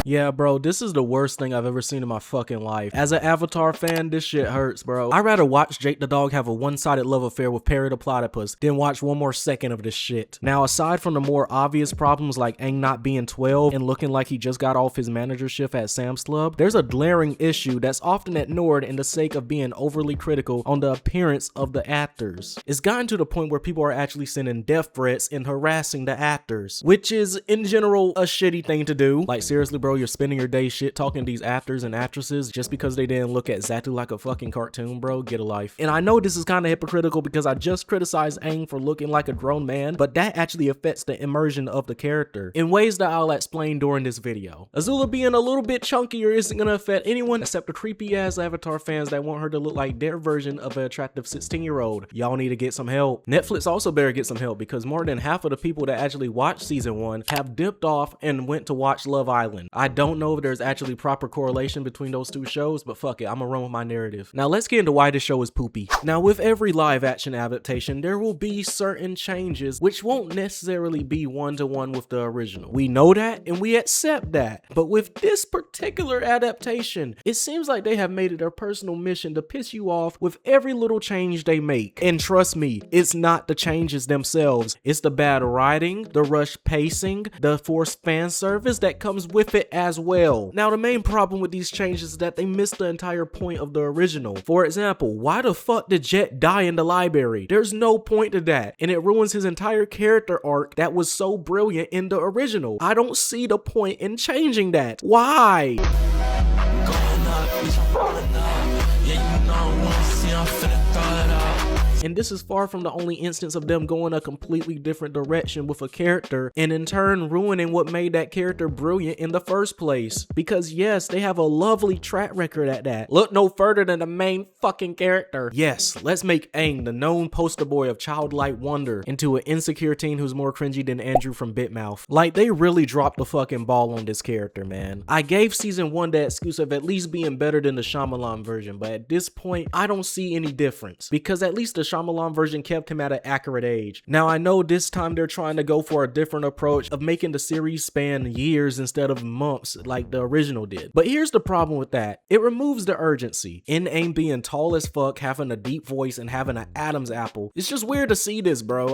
Yeah, bro, this is the worst thing I've ever seen in my fucking life. As an Avatar fan, this shit hurts, bro. I'd rather watch Jake the dog have a one-sided love affair with Perry the platypus than watch one more second of this shit. Now, aside from the more obvious problems like Aang not being 12 and looking like he just got off his managership at Sam's Club, there's a glaring issue that's often ignored in the sake of being overly critical on the appearance of the actors. It's gotten to the point where people are actually sending death threats and harassing the actors, which is in general a shitty thing to do. Like, seriously, bro, you're spending your day shit talking to these actors and actresses just because they didn't look at Zatu like a fucking cartoon, bro. Get a life. And I know this is kind of hypocritical because I just criticized Aang for looking like a grown man, but that actually affects the immersion of the character in ways that I'll explain during this video. Azula being a little bit chunkier isn't gonna affect anyone except the creepy ass Avatar fans that want her to look like their version of an attractive 16-year-old. Y'all need to get some help. Netflix also better get some help because more than half of the people that actually watched season 1 have dipped off and went to watch Love Island. I don't know if there's actually proper correlation between those two shows, but fuck it, I'ma run with my narrative. Now let's get into why this show is poopy. Now with every live action adaptation, there will be certain changes which won't necessarily be one-to-one with the original. We know that and we accept that. But with this particular adaptation, it seems like they have made it their personal mission to piss you off with every little change they make. And trust me, it's not the changes themselves. It's the bad writing, the rushed pacing, the forced fan service that comes with it as well. Now the main problem with these changes is that they missed the entire point of the original. For example, why the fuck did Jet die in the library? There's no point to that, and it ruins his entire character arc that was so brilliant in the original. I don't see the point in changing that. Why? And this is far from the only instance of them going a completely different direction with a character and in turn ruining what made that character brilliant in the first place. Because yes, they have a lovely track record at that. Look no further than the main fucking character. Yes, let's make Aang, the known poster boy of childlike wonder, into an insecure teen who's more cringy than Andrew from Bitmouth. Like, they really dropped the fucking ball on this character, man. I gave season 1 the excuse of at least being better than the Shyamalan version, but at this point, I don't see any difference. Because at least the Shyamalan version kept him at an accurate age. Now I know this time they're trying to go for a different approach of making the series span years instead of months like the original did. But here's the problem with that. It removes the urgency. In Aang being tall as fuck, having a deep voice, and having an Adam's apple. It's just weird to see this, bro.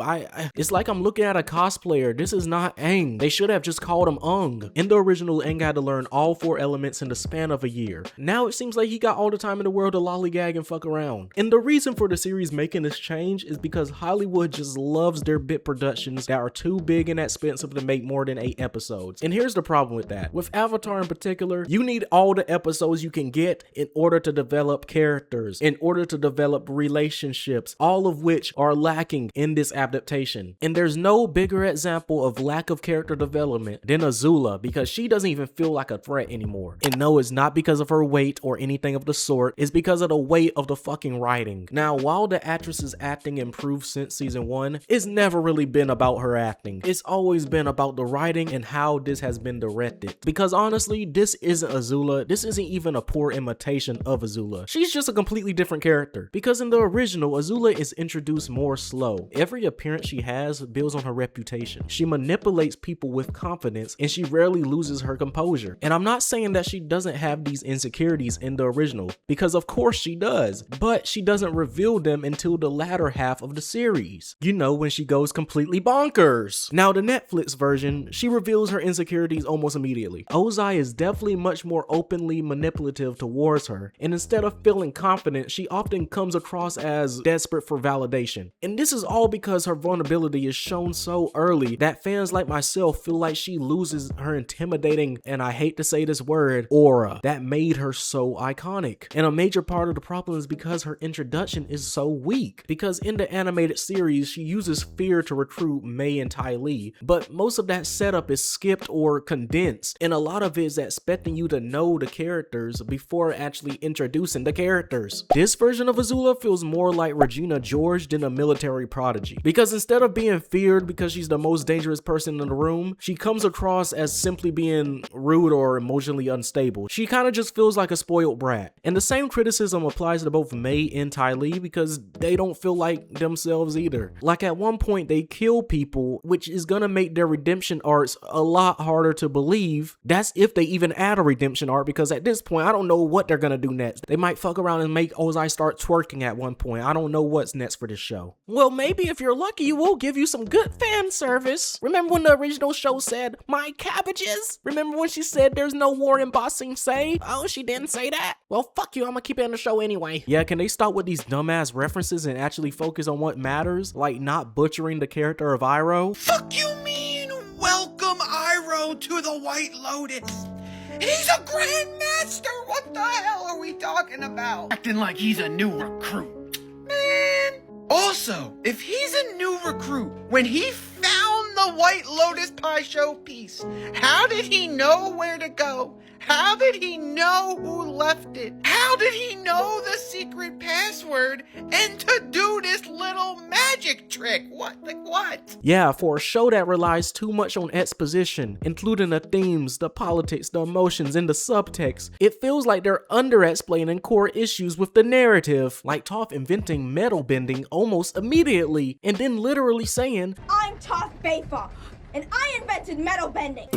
It's like I'm looking at a cosplayer. This is not Aang. They should have just called him Ung. In the original, Aang had to learn all 4 elements in the span of a year. Now it seems like he got all the time in the world to lollygag and fuck around. And the reason for the series making this change is because Hollywood just loves their bit productions that are too big and expensive to make more than 8 episodes. And here's the problem with that. With Avatar in particular, you need all the episodes you can get in order to develop characters, in order to develop relationships, all of which are lacking in this adaptation. And there's no bigger example of lack of character development than Azula, because she doesn't even feel like a threat anymore. And no, it's not because of her weight or anything of the sort, it's because of the weight of the fucking writing. Now, while the actress's acting improved since season 1, it's never really been about her acting. It's always been about the writing and how this has been directed. Because honestly, this isn't Azula. This isn't even a poor imitation of Azula. She's just a completely different character. Because in the original, Azula is introduced more slow. Every appearance she has builds on her reputation. She manipulates people with confidence and she rarely loses her composure. And I'm not saying that she doesn't have these insecurities in the original, because of course she does, but she doesn't reveal them until the latter half of the series. You know, when she goes completely bonkers. Now the Netflix version, she reveals her insecurities almost immediately. Ozai is definitely much more openly manipulative towards her, and instead of feeling confident, she often comes across as desperate for validation. And this is all because her vulnerability is shown so early that fans like myself feel like she loses her intimidating, and I hate to say this word, aura that made her so iconic. And a major part of the problem is because her introduction is so weak. Because in the animated series, she uses fear to recruit Mei and Ty Lee, but most of that setup is skipped or condensed, and a lot of it is expecting you to know the characters before actually introducing the characters. This version of Azula feels more like Regina George than a military prodigy, because instead of being feared because she's the most dangerous person in the room, she comes across as simply being rude or emotionally unstable. She kind of just feels like a spoiled brat. And the same criticism applies to both Mei and Ty Lee, because they don't don't feel like themselves either. Like at one point they kill people, which is gonna make their redemption arcs a lot harder to believe. That's if they even add a redemption arc, because at this point I don't know what they're gonna do next. They might fuck around and make Ozai start twerking at one point. I don't know what's next for this show. Well, maybe if you're lucky, we'll give you some good fan service. Remember when the original show said, "My cabbages"? Remember when she said there's no war in Ba Sing Se? Oh, she didn't say that? Well, fuck you, I'm gonna keep it in the show anyway. Yeah, can they stop with these dumbass references and actually focus on what matters? Like not butchering the character of Iroh? Fuck you mean? Welcome Iroh to the White Lotus. He's a grandmaster. What the hell are we talking about? Acting like he's a new recruit. Man. Also, if he's a new recruit, when he found the White Lotus pie show piece, how did he know where to go? How did he know who left it? How did he know the secret password and to do this little magic trick? What? Like what? Yeah, for a show that relies too much on exposition, including the themes, the politics, the emotions, and the subtext, it feels like they're under-explaining core issues with the narrative, like Toph inventing metal bending almost immediately, and then literally saying, "I'm Toph Bayfa, and I invented metal bending."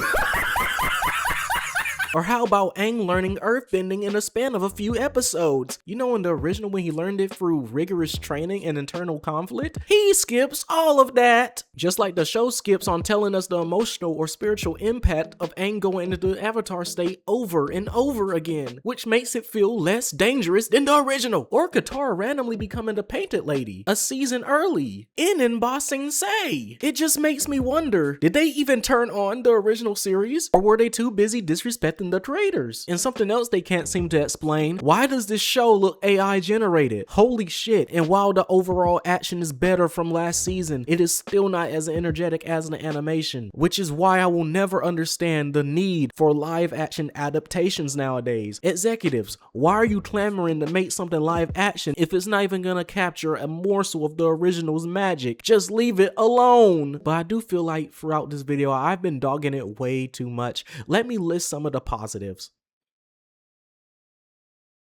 Or how about Aang learning earthbending in a span of a few episodes? You know, in the original when he learned it through rigorous training and internal conflict? He skips all of that. Just like the show skips on telling us the emotional or spiritual impact of Aang going into the Avatar state over and over again, which makes it feel less dangerous than the original. Or Katara randomly becoming the Painted Lady a season early in Ba Sing Se. It just makes me wonder, did they even turn on the original series? Or were they too busy disrespecting the creators? And something else they can't seem to explain, why does this show look AI generated? Holy shit. And while the overall action is better from last season, it is still not as energetic as the animation, which is why I will never understand the need for live action adaptations nowadays. Executives, why are you clamoring to make something live action if it's not even gonna capture a morsel of the original's magic? Just leave it alone. But I do feel like throughout this video I've been dogging it way too much. Let me list some of the positives.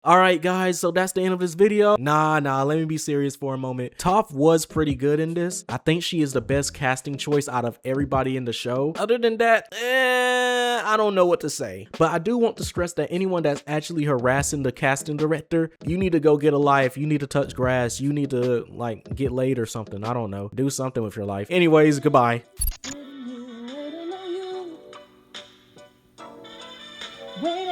Alright guys, so that's the end of this video. Nah, let me be serious for a moment. Toph was pretty good in this. I think she is the best casting choice out of everybody in the show. Other than that, I don't know what to say. But I do want to stress that anyone that's actually harassing the casting director, you need to go get a life. You need to touch grass. You need to like get laid or something. I don't know. Do something with your life. Anyways, goodbye. Waiting.